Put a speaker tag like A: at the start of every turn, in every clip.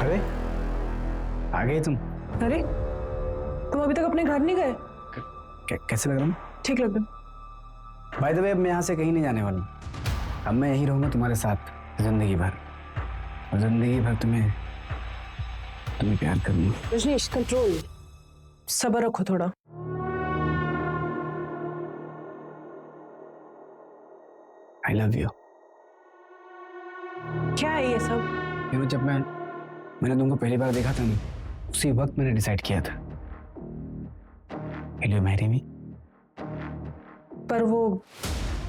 A: अरे आ गए तुम।
B: अरे तुम अभी तक अपने घर नहीं गए?
A: कैसे लग रहा हूँ?
B: ठीक लग रहा।
A: बाय द वे, अब मैं यहाँ से कहीं नहीं जाने वाला हूँ। अब मैं यहीं रहूँगा तुम्हारे साथ जिंदगी भर, और जिंदगी भर तुम्हें प्यार करूँगा।
B: रजनीश कंट्रोल, सब्र रखो थोड़ा।
A: I love you.
B: क्या है ये सब?
A: जब मैंने तुमको पहली बार देखा था ना, उसी वक्त मैंने डिसाइड किया था, विल यू मैरी मी?
B: पर वो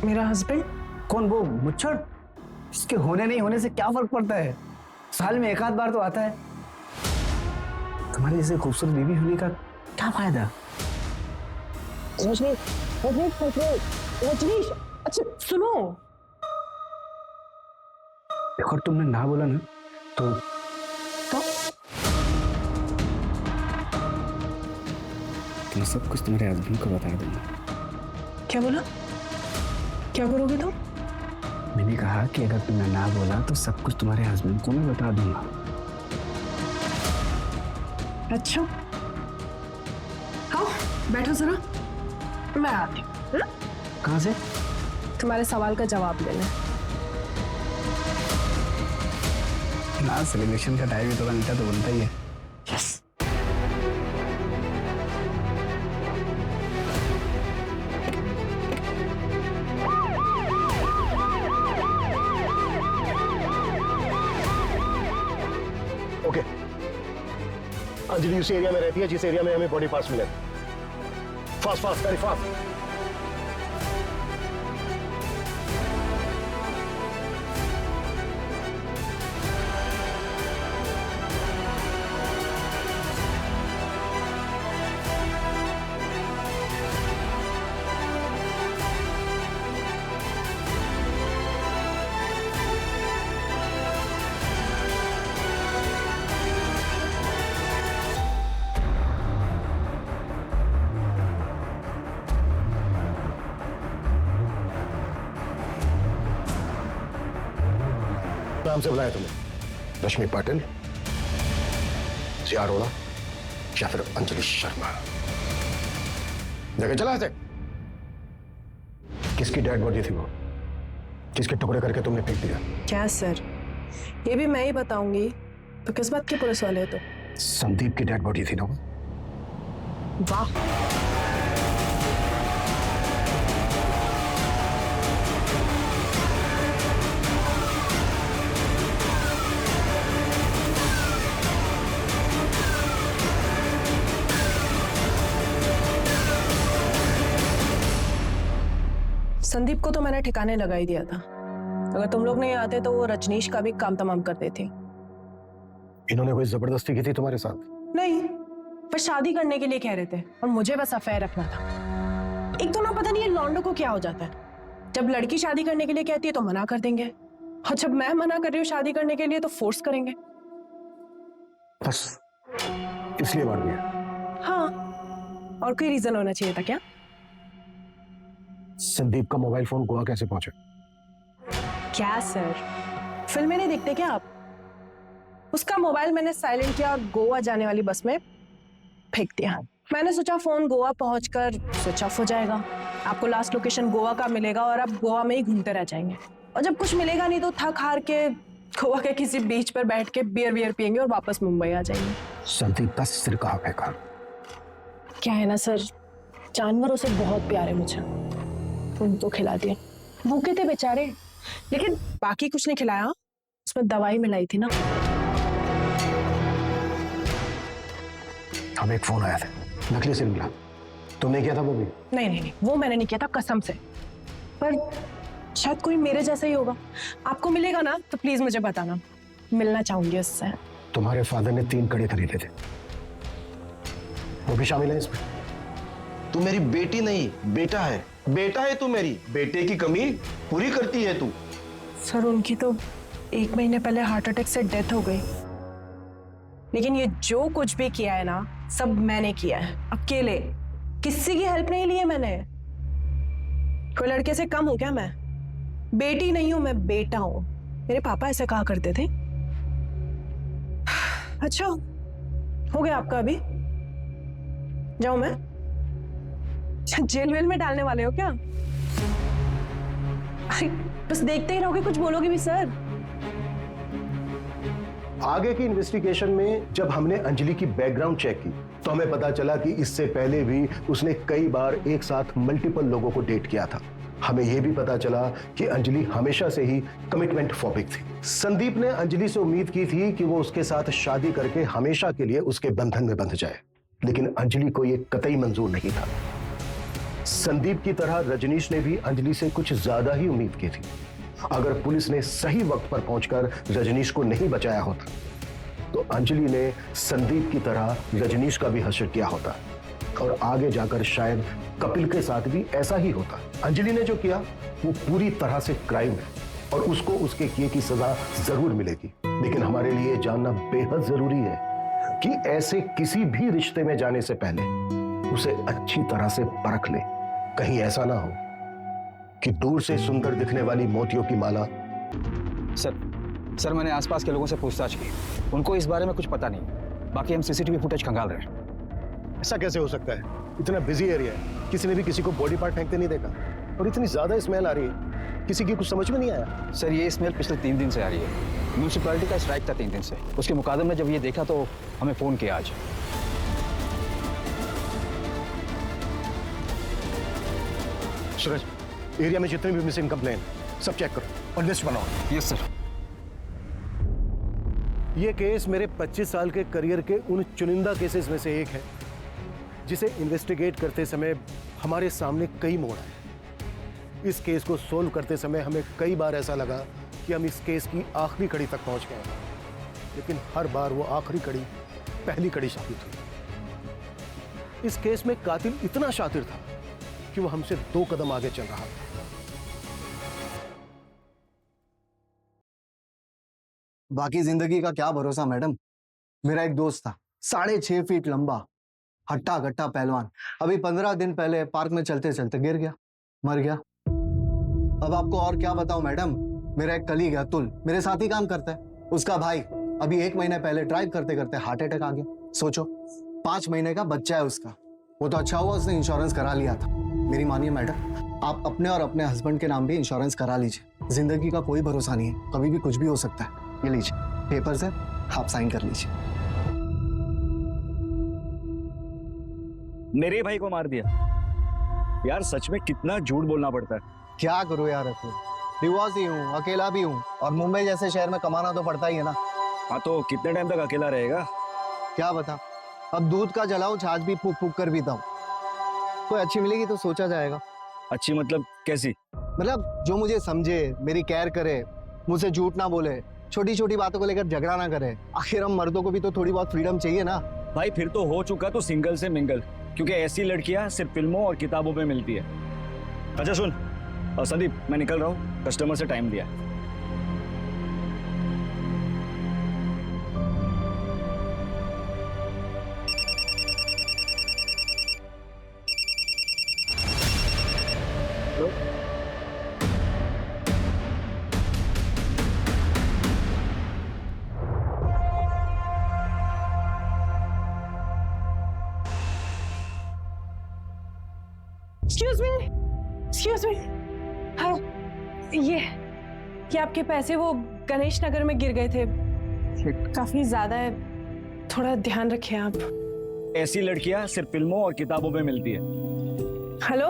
B: मेरा हस्बैंड?
A: कौन वो मुच्छड़? इसके होने नहीं होने से क्या फर्क पड़ता है? साल में एक आध बार तो आता है। तुम्हारी जैसे खूबसूरत बीवी होने का क्या फायदा?
B: रजनीश, रजनीश कंट्रोल, रजनीश। अच्छा सुनो,
A: देखो तुमने ना बोला ना तो मैं सब कुछ तुम्हारे हस्बैंड को बता दूंगा।
B: क्या बोला? क्या करोगे तुम?
A: मैंने कहा कि अगर तुमने ना बोला तो सब कुछ तुम्हारे हस्बैंड को मैं बता दूंगा।
B: अच्छा आओ बैठो जरा, मैं आती हूँ।
A: कहाँ से?
B: तुम्हारे सवाल का जवाब लेना।
A: ना सेलिब्रेशन का टाइम ही थोड़ा मीठा तो बनता ही है। यस।
C: ओके, अंजलि उस एरिया में रहती है जिस एरिया में हमें बॉडी पार्ट्स मिले। Fast fast, very fast. नाम से बुलाया तुम्हें? रश्मि पाटिल, जिया अरोड़ा या फिर अंजलि शर्मा? देखे चला से किसकी डेड बॉडी थी वो? किसके टुकड़े करके तुमने फेंक दिया?
B: क्या सर, ये भी मैं ही बताऊंगी तो किस बात के पुलिस वाले हो? तो
A: संदीप की डेड बॉडी थी ना वो?
B: वाह, संदीप को तो मैंने ठिकाने लगा ही दिया था। अगर तुम लोग नहीं आते तो वो रजनीश का भी काम तमाम कर देते।
C: इन्होंने कोई जबरदस्ती की थी तुम्हारे साथ?
B: नहीं, पर शादी करने के लिए कह रहे थे और मुझे बस अफेयर रखना था। एक तो ना पता नहीं ये लौंडों को क्या हो जाता है, जब लड़की शादी करने के लिए कहती है तो मना कर देंगे, और जब मैं मना कर रही हूँ शादी करने के लिए तो फोर्स करेंगे।
C: बस इसलिए मार दिया?
B: हाँ, और कोई रीजन होना चाहिए था क्या?
C: संदीप का मोबाइल फोन गोवा कैसे पहुंचा?
B: क्या सर, फिल्में नहीं देखते क्या आप? उसका मोबाइल मैंने साइलेंट किया और गोवा जाने वाली बस में फेंक दिया। मैंने सोचा फोन गोवा पहुंचकर स्विच ऑफ हो जाएगा, आपको लास्ट लोकेशन गोवा का मिलेगा और आप गोवा में ही घूमते रह जाएंगे, और जब कुछ मिलेगा नहीं तो थक हार के गोवा के किसी बीच पर बैठ के बियर पियेंगे और वापस मुंबई आ जाएंगे।
C: संदीप का सिर कहाँ फेंका?
B: क्या है ना सर, जानवरों से बहुत प्यार है मुझे, उनको खिला दिया। भूखे थे बेचारे, लेकिन बाकी कुछ नहीं खिलाया, उसमें दवाई मिलाई थी ना।
C: अब एक फोन आया था, नकली सिम मिला। तुमने किया था वो भी?
B: नहीं, वो मैंने नहीं किया था कसम से, पर शायद कोई मेरे जैसा ही होगा। आपको मिलेगा ना तो प्लीज मुझे बताना, मिलना चाहूंगी उससे।
C: तुम्हारे फादर ने 3 कड़े खरीदे थे, वो भी शामिल है इसमें?
D: तू मेरी बेटी नहीं बेटा है, बेटा है तू, मेरी बेटे की कमी पूरी करती है तू।
B: सर उनकी तो 1 महीने पहले हार्ट अटैक से डेथ हो गई, लेकिन ये जो कुछ भी किया है ना सब मैंने किया है, अकेले, किसी की हेल्प नहीं ली है मैंने। कोई लड़के से कम हूं क्या मैं? बेटी नहीं हूं मैं, बेटा हूं। मेरे पापा ऐसे कहा करते थे। अच्छा, हो गया आपका अभी? जाऊं मैं? जेल वेल में डालने वाले हो क्या? अरे, बस देखते ही रहोगे, कुछ बोलोगे भी सर?
C: आगे की इन्वेस्टिगेशन में जब हमने अंजलि की बैकग्राउंड चेक की तो हमें पता चला कि इससे पहले भी उसने कई बार एक साथ मल्टीपल लोगों को डेट किया था। हमें यह भी पता चला कि अंजलि हमेशा से ही कमिटमेंट फोबिक थी। संदीप ने अंजलि से उम्मीद की थी कि वो उसके साथ शादी करके हमेशा के लिए उसके बंधन में बंध जाए, लेकिन अंजलि को यह कतई मंजूर नहीं था। संदीप की तरह रजनीश ने भी अंजलि से कुछ ज्यादा ही उम्मीद की थी। अगर पुलिस ने सही वक्त पर पहुंचकर रजनीश को नहीं बचाया होता तो अंजलि ने संदीप की तरह रजनीश का भी हश्र किया होता और आगे जाकर शायद कपिल के साथ भी ऐसा ही होता। अंजलि ने जो किया वो पूरी तरह से क्राइम है और उसको उसके किए की सजा जरूर मिलेगी, लेकिन हमारे लिए जानना बेहद जरूरी है कि ऐसे किसी भी रिश्ते में जाने से पहले उसे अच्छी तरह से परख ले। कहीं ऐसा ना हो कि दूर से सुंदर दिखने वाली मोतियों की माला।
A: सर मैंने आसपास के लोगों से पूछताछ की, उनको इस बारे में कुछ पता नहीं। बाकी हम सीसीटीवी फुटेज खंगाल रहे हैं।
C: ऐसा कैसे हो सकता है? इतना बिजी एरिया है, किसी ने भी किसी को बॉडी पार्ट फेंकते नहीं देखा, और इतनी ज्यादा स्मेल आ रही है, किसी की कुछ समझ में नहीं आया।
A: सर ये स्मेल पिछले 3 दिन से आ रही है। म्यूनिसिपैलिटी का स्ट्राइक था 3 दिन से, उसके मुकादमे में जब ये देखा तो हमें फोन किया आज।
C: सूरज, एरिया में जितने भी मिसिंग कंप्लेन सब चेक करो और लिस्ट बनाओ।
A: Yes sir.
C: ये केस मेरे 25 साल के करियर के उन चुनिंदा केसेस में से एक है जिसे इन्वेस्टिगेट करते समय हमारे सामने कई मोड़ आए। इस केस को सोल्व करते समय हमें कई बार ऐसा लगा कि हम इस केस की आखिरी कड़ी तक पहुंच गए, लेकिन हर बार वो आखिरी कड़ी पहली कड़ी साबित हुई। इस केस में कातिल इतना शातिर था कि वो हमसे 2 कदम आगे चल रहा था।
E: बाकी जिंदगी का क्या भरोसा मैडम। मेरा एक दोस्त था 6.5 फीट लंबा, हट्टा कट्टा पहलवान, अभी 15 दिन पहले पार्क में चलते चलते गिर गया, मर गया। अब आपको और क्या बताऊं मैडम। मेरा एक कलीग है अतुल, मेरे साथ ही काम करता है, उसका भाई अभी 1 महीने पहले ड्राइव करते करते हार्ट अटैक आ गया। सोचो 5 महीने का बच्चा है उसका। वो तो अच्छा हुआ उसने इंश्योरेंस करा लिया था। मेरी मानिए मैडम, आप अपने और अपने हस्बैंड के नाम भी इंश्योरेंस करा लीजिए। जिंदगी का कोई भरोसा नहीं है, कभी भी कुछ भी हो सकता है। ये लीजिए पेपर्स है, आप साइन कर लीजिए।
F: मेरे भाई को मार दिया यार, सच में कितना झूठ बोलना पड़ता है।
E: क्या करूं यार अतुल, डिवोर्स ही हूँ, अकेला भी हूँ, और मुंबई जैसे शहर में कमाना तो पड़ता ही है ना।
F: हाँ तो कितने टाइम तक अकेला रहेगा?
E: क्या बता, अब दूध का जलाऊं, छाछ भी फूक फूक कर पीता हूँ। कोई अच्छी मिलेगी तो सोचा जाएगा।
F: अच्छी मतलब कैसी?
E: मतलब जो मुझे समझे, मेरी केयर करे, मुझसे झूठ ना बोले, छोटी छोटी बातों को लेकर झगड़ा ना करे। आखिर हम मर्दों को भी तो थोड़ी बहुत फ्रीडम चाहिए ना।
F: भाई फिर तो हो चुका तो सिंगल से मिंगल, क्योंकि ऐसी लड़कियां सिर्फ फिल्मों और किताबों में मिलती है। अच्छा सुन संदीप, मैं निकल रहा हूँ, कस्टमर से टाइम दिया।
B: एक्सक्यूज मी, हाँ ये आपके पैसे वो गणेश नगर में गिर गए थे, काफी ज्यादा है, थोड़ा ध्यान रखिए आप।
F: ऐसी लड़कियां सिर्फ फिल्मों और किताबों में मिलती है।
B: हेलो।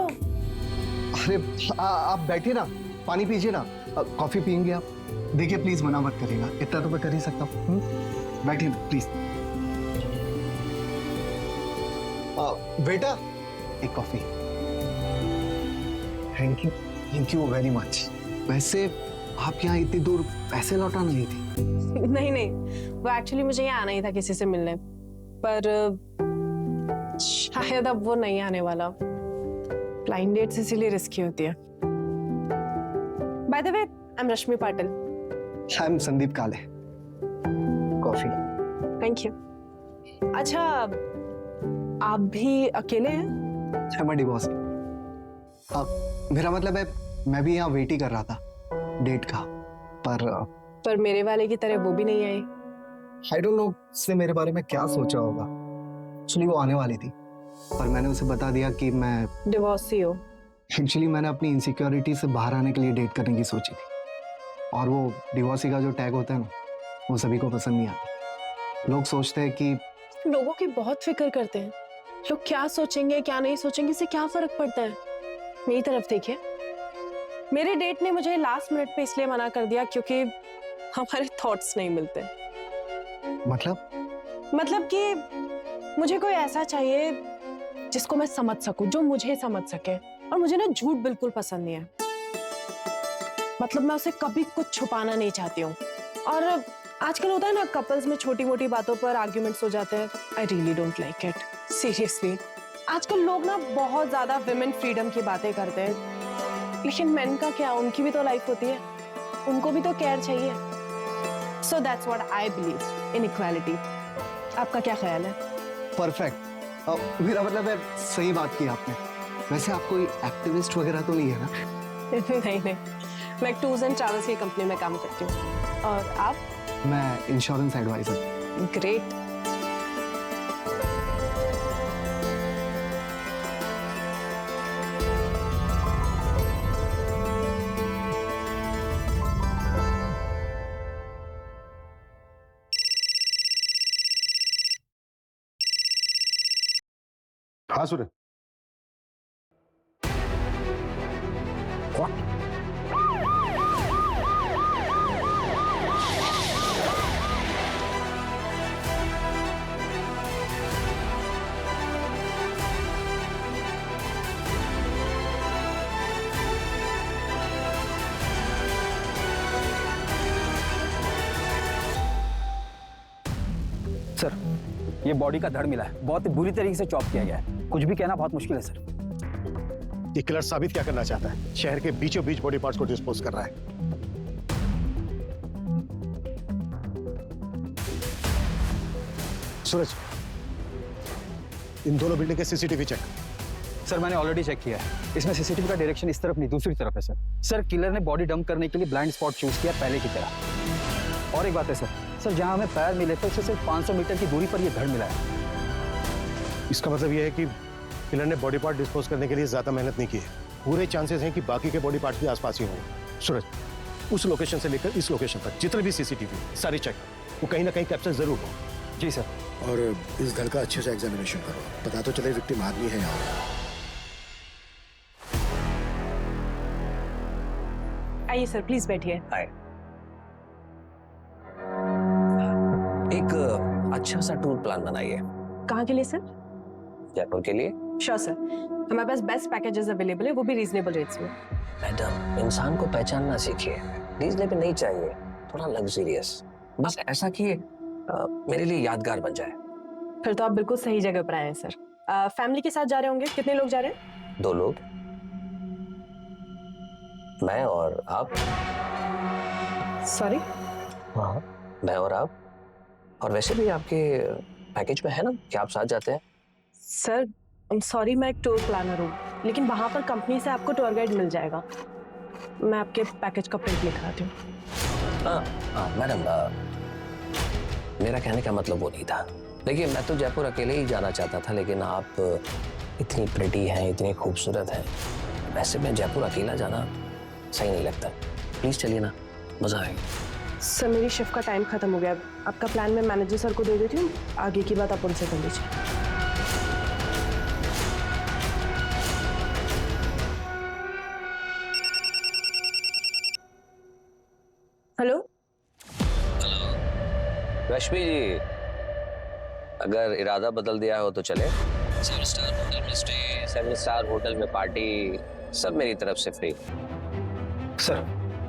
E: अरे आप बैठिए ना, पानी पीजिए ना, कॉफी पियेंगे आप? देखिए प्लीज मना मत करिएगा, इतना तो मैं कर ही सकता हूँ। बैठिए ना प्लीज। बेटा एक coffee. Thank you very much. वैसे आप यहाँ इतनी दूर पैसे लौटाने नहीं थी?
B: नहीं, वो एक्चुअली मुझे यहाँ आना ही था किसी से मिलने, पर शायद अब वो नहीं आने वाला। ब्लाइंड डेट्स इसीलिए रिस्की होती है। By the way, I am Rashmi Patil.
E: I am Sandeep काले। कॉफी।
B: Thank you. अच्छा, आप भी अकेले हैं?
E: मैं डिवोर्स। मेरा मतलब है मैं भी यहाँ वेट ही कर रहा था डेट का, पर
B: मेरे वाले की तरह वो भी नहीं आई।
E: आई डोंट नो उसने मेरे बारे में क्या सोचा होगा। एक्चुअली वो आने वाली थी, पर मैंने उसे बता दिया कि मैं
B: डिवोर्सी हो।
E: एक्चुअली मैंने अपनी इनसिक्योरिटी से बाहर आने के लिए डेट करने की सोची थी। और वो डिवोर्सी का जो टैग होता है ना, वो सभी को पसंद नहीं आता। लोग सोचते हैं कि
B: लोगों की बहुत फिक्र करते हैं। लोग क्या सोचेंगे क्या नहीं सोचेंगे, इससे क्या फर्क पड़ता है। मेरी तरफ देखिए, मेरे डेट ने मुझे लास्ट मिनट पे इसलिए मना कर दिया क्योंकि हमारे थॉट्स नहीं मिलते। मतलब कि मुझे कोई ऐसा चाहिए जिसको मैं समझ सकूं, जो मुझे समझ सके। और मुझे ना झूठ बिल्कुल पसंद नहीं है। मतलब मैं उसे कभी कुछ छुपाना नहीं चाहती हूँ। और आजकल होता है ना, कपल्स में छोटी मोटी बातों पर आर्ग्यूमेंट्स हो जाते हैं। I really don't like it, seriously. आजकल लोग ना बहुत ज्यादा विमेन फ्रीडम की बातें करते हैं, लेकिन मेन का क्या, उनकी भी तो लाइफ होती है, उनको भी तो केयर चाहिए। So that's what I believe in equality. आपका क्या ख्याल है?
E: परफेक्ट। मेरा मतलब है, सही बात की आपने। वैसे आप कोई एक्टिविस्ट वगैरह तो नहीं है ना?
B: नहीं नहीं, मैं एक टूर्स एंड ट्रैवल्स की कंपनी में काम करती हूँ। और आप?
E: मैं इंश्योरेंस एडवाइजर।
B: ग्रेट।
C: हाँ सूरज।
A: सर, ये बॉडी का धड़ मिला है, बहुत बुरी तरीके से चॉप किया गया है। कुछ भी कहना बहुत मुश्किल है सर।
C: ये किलर साबित क्या करना चाहता है? शहर के बीचों बीच बॉडी पार्ट्स को डिस्पोज कर रहा है। सूरज, इन दोनों बिल्डिंग के सीसीटीवी चेक।
A: सर, मैंने ऑलरेडी चेक किया है। इसमें सीसीटीवी का डायरेक्शन इस तरफ नहीं, दूसरी तरफ है सर। सर, किलर ने बॉडी डंप करने के लिए ब्लाइंड स्पॉट चूज किया, पहले की तरह। और एक बात है सर, जहां हमें पैर मिले थे उससे सिर्फ 500 मीटर की दूरी पर यह धड़ मिला है।
C: इसका मतलब यह है कि किलर ने बॉडी पार्ट डिस्पोज करने के लिए ज्यादा मेहनत नहीं की है। पूरे चांसेस हैं कि बाकी के बॉडी पार्ट्स भी आसपास ही होंगे। सूरज, उस लोकेशन से लेकर इस लोकेशन तक जितने भी सीसीटीवी सारी चेक, वो कहीं ना कहीं कैप्चर जरूर हो।
A: जी सर।
G: और इस घर का अच्छे से एग्जामिनेशन करो, पता तो चले विक्टिम आदमी है यहाँ।
B: आइए सर, प्लीज बैठिए।
H: हाय। एक अच्छा सा टूर प्लान बनाइए।
B: कहाँ के लिए सर?
H: जयपुर के लिए।
B: श्योर सर, हमारे पास बेस्ट पैकेजेस अवेलेबल है, वो भी रीजनेबल रेट्स में।
H: मैडम, इंसान को पहचानना सीखिए। रीजनेबल नहीं चाहिए, थोड़ा लग्जरियस, बस ऐसा कि मेरे लिए यादगार बन जाए।
B: फिर तो आप बिल्कुल सही जगह पर आए हैं सर। फैमिली के साथ जा रहे होंगे? कितने लोग जा रहे हैं?
H: 2 लोग, मैं और आप।
B: सॉरी?
H: हाँ, मैं और आप। और वैसे भी आपके पैकेज में है ना कि आप साथ जाते हैं।
B: सर, आई एम सॉरी, मैं एक टूर प्लानर हूँ, लेकिन वहाँ पर कंपनी से आपको टूर गाइड मिल जाएगा। मैं आपके पैकेज का प्रिंट लिख आती हूँ।
H: हाँ मैडम, मेरा कहने का मतलब वो नहीं था। देखिए, मैं तो जयपुर अकेले ही जाना चाहता था, लेकिन आप इतनी प्रिटी हैं, इतनी खूबसूरत हैं, वैसे मैं जयपुर अकेला जाना सही नहीं लगता। प्लीज चलिए ना, मजा आएगा।
B: सर, मेरी शिफ्ट का टाइम खत्म हो गया। आपका प्लान मैं मैनेजर सर को दे देती हूँ, आगे की बात आप उनसे कर लीजिए। हेलो?
H: रश्मि जी, अगर इरादा बदल दिया हो तो चले। 7 स्टार होटल में स्टे, 7 स्टार होटल में पार्टी, सब मेरी तरफ से free.
A: Sir,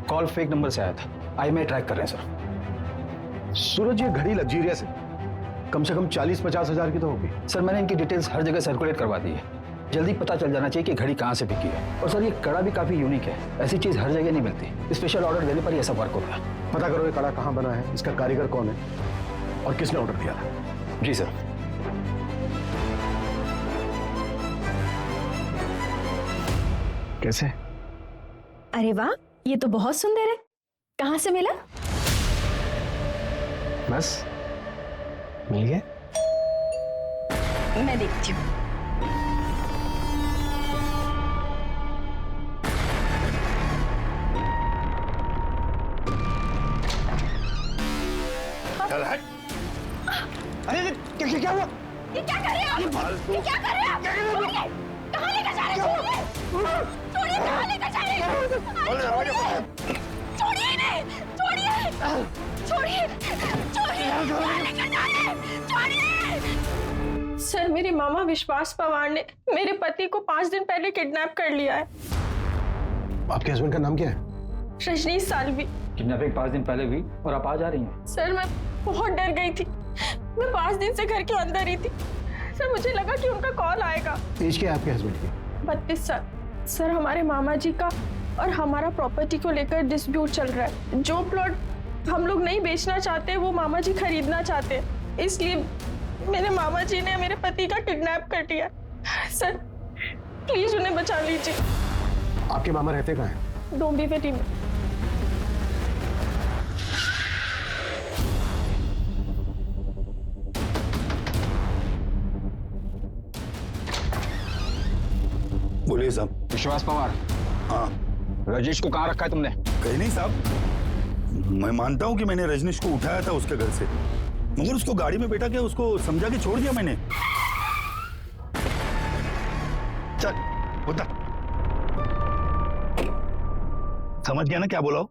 A: call fake number से आया था, IMEI ट्रैक कर रहे हैं सर।
C: सूरज, ये घड़ी लग्जीरियस है, कम से कम 40-50 हजार की तो होगी।
A: सर, मैंने इनकी डिटेल्स हर जगह सर्कुलेट करवा दी है। जल्दी पता चल जाना चाहिए कि घड़ी कहाँ से बिकी है। और सर, ये कड़ा भी काफी यूनिक है, ऐसी चीज हर जगह नहीं मिलती। स्पेशल ऑर्डर देने पर ही ऐसा वर्क होता है।
C: पता करो ये कड़ा कहाँ बना है, इसका कारीगर कौन है और किसने ऑर्डर दिया था।
A: जी सर। कैसे?
I: अरे वाह, ये तो बहुत सुंदर है। कहाँ से मिला?
A: बस
E: मिल गया?
I: मैं देखती हूँ।
D: अरे क्या हुआ?
I: ये क्या कर रहे हैं आप? ये क्या कर रहे हैं आप? छोड़िए! कहाँ लेकर जा रहे हैं? छोड़िए! छोड़िए, कहाँ लेकर जा रहे हैं? छोड़िए इन्हें! छोड़िए! छोड़िए! छोड़िए! कहाँ लेकर जा रहे हैं? छोड़िए!
B: सर, मेरे मामा विश्वास पवार ने मेरे पति को 5 दिन पहले किडनैप कर लिया है।
C: आपके हस्बैंड का नाम क्या है?
B: रजनीश सालवी।
A: किडनैपिंग 5 दिन पहले हुई और आप आज आ रही हैं।
B: सर, मैं बहुत डर गई थी। मैं 5 दिन से घर के अंदर ही थी। सर, मुझे लगा कि उनका कॉल आएगा।
C: एज क्या है आपके हस्बैंड की?
B: 32 साल। सर, हमारे मामा जी का और हमारा प्रॉपर्टी को लेकर डिस्प्यूट चल रहा है। जो प्लॉट हम लोग नहीं बेचना चाहते वो मामा जी खरीदना चाहते हैं, इसलिए मेरे मामा जी ने मेरे पति का किडनैप कर लिया। सर, प्लीज उन्हें बचा लीजिए।
C: आपके मामा रहते कहाँ हैं?
B: डोंबिवली में।
J: बोलिए साहब।
A: विश्वास पवार,
J: हाँ,
A: रजनीश को कहाँ रखा है तुमने?
J: कहीं नहीं साहब। मैं मानता हूँ कि मैंने रजनीश को उठाया था उसके घर से, मगर उसको गाड़ी में बैठा के उसको समझा के छोड़ दिया मैंने। चल उतर। समझ गया ना क्या बोला?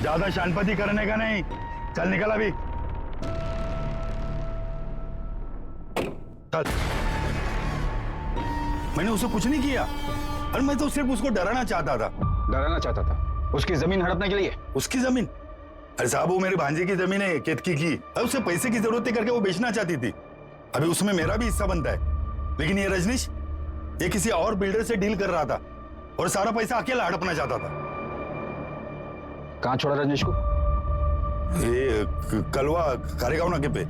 J: ज्यादा शानपति करने का नहीं। चल निकल अभी। चल। मैंने उसे कुछ नहीं किया और मैं तो सिर्फ उसको डराना चाहता था।
A: डराना चाहता था? उसकी जमीन हड़पने के लिए?
J: उसकी जमीन? अरे साहब, वो मेरे भांजे की जमीन है, केतकी की। अब उसे पैसे की जरूरत थी करके वो बेचना चाहती थी। अभी उसमें मेरा भी हिस्सा बनता है। लेकिन ये रजनीश, ये किसी और बिल्डर से डील कर रहा था और सारा पैसा अकेला हड़पना चाहता था।
A: कहाँ छोड़ा रजनीश को?
J: ये कलवा खारेगांव नाके पे।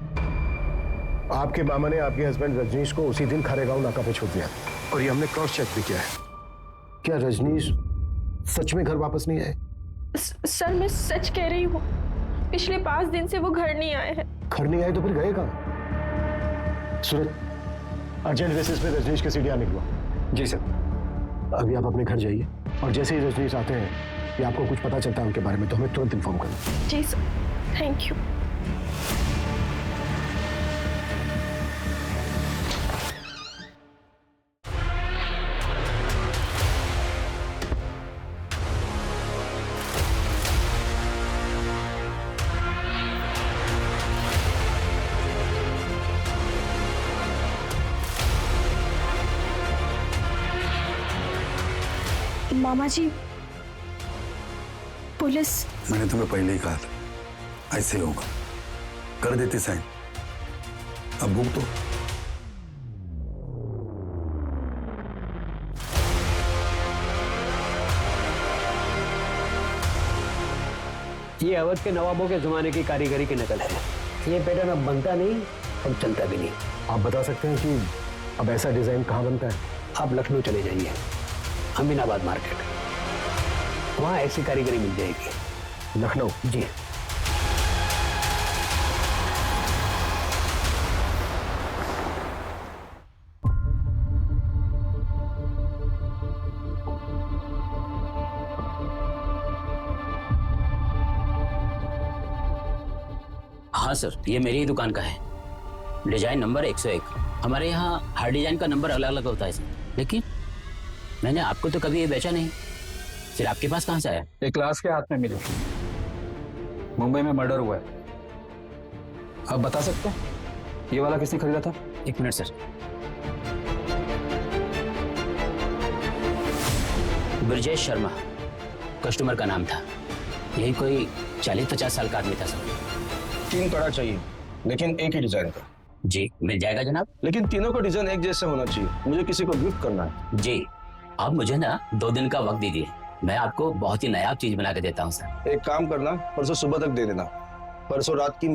C: आपके मामा ने आपके हस्बैंड रजनीश को उसी दिन खारेगांव नाका पे छोड़ दिया और ये हमने क्रॉस चेक भी किया है। क्या रजनीश सच में घर वापस नहीं आए?
B: सर, मैं सच कह रही हूँ। पिछले 5 दिन से वो घर नहीं आए हैं।
C: घर नहीं आए तो फिर गए कहाँ? सूरज, अर्जेंट बेसिस पे रजनीश के सीढ़ियाँ निकलवा।
A: जी सर।
C: अभी आप अपने घर जाइए और जैसे ही रजनीश आते हैं या आपको कुछ पता चलता है उनके बारे में तो हमें तुरंत इन्फॉर्म करना।
B: जी सर, थैंक यू।
I: मामा जी, पुलिस।
J: मैंने तुम्हें पहले ही कहा था ऐसे होगा। कर देते साइन। अब भुगतो।
K: ये अवध के नवाबों के जमाने की कारीगरी की नकल है। ये पैटर्न अब बनता नहीं, अब चलता भी नहीं।
C: आप बता सकते हैं कि अब ऐसा डिजाइन कहाँ बनता है?
K: आप लखनऊ चले जाइए, अमीनाबाद मार्केट, वहां ऐसी कारीगरी मिल जाएगी।
C: लखनऊ?
K: जी।
L: हाँ सर, ये मेरी ही दुकान का है। Design number 101। हमारे यहाँ हर डिजाइन का नंबर अलग अलग होता है सर, लेकिन मैंने आपको तो कभी ये बेचा नहीं। फिर आपके पास कहाँ से आया?
A: एक क्लास के हाथ में मिली। मुंबई में मर्डर हुआ है। आप बता सकते हैं ये वाला किसने खरीदा था?
L: 1 minute sir. Brajesh Sharma customer का नाम था। यही कोई 40-50 साल का आदमी था सर।
D: 3 कड़ा चाहिए, लेकिन एक ही डिजाइन का।
L: जी, मिल जाएगा जनाब।
D: लेकिन तीनों का डिजाइन एक जैसा होना चाहिए। मुझे किसी को गिफ्ट करना है।
L: जी, आप मुझे ना 2 दिन का वक्त दीजिए, मैं आपको बहुत ही नायाब चीज बना के देता हूँ सर।
D: एक काम करना, परसों सुबह तक दे देना। परसों रात की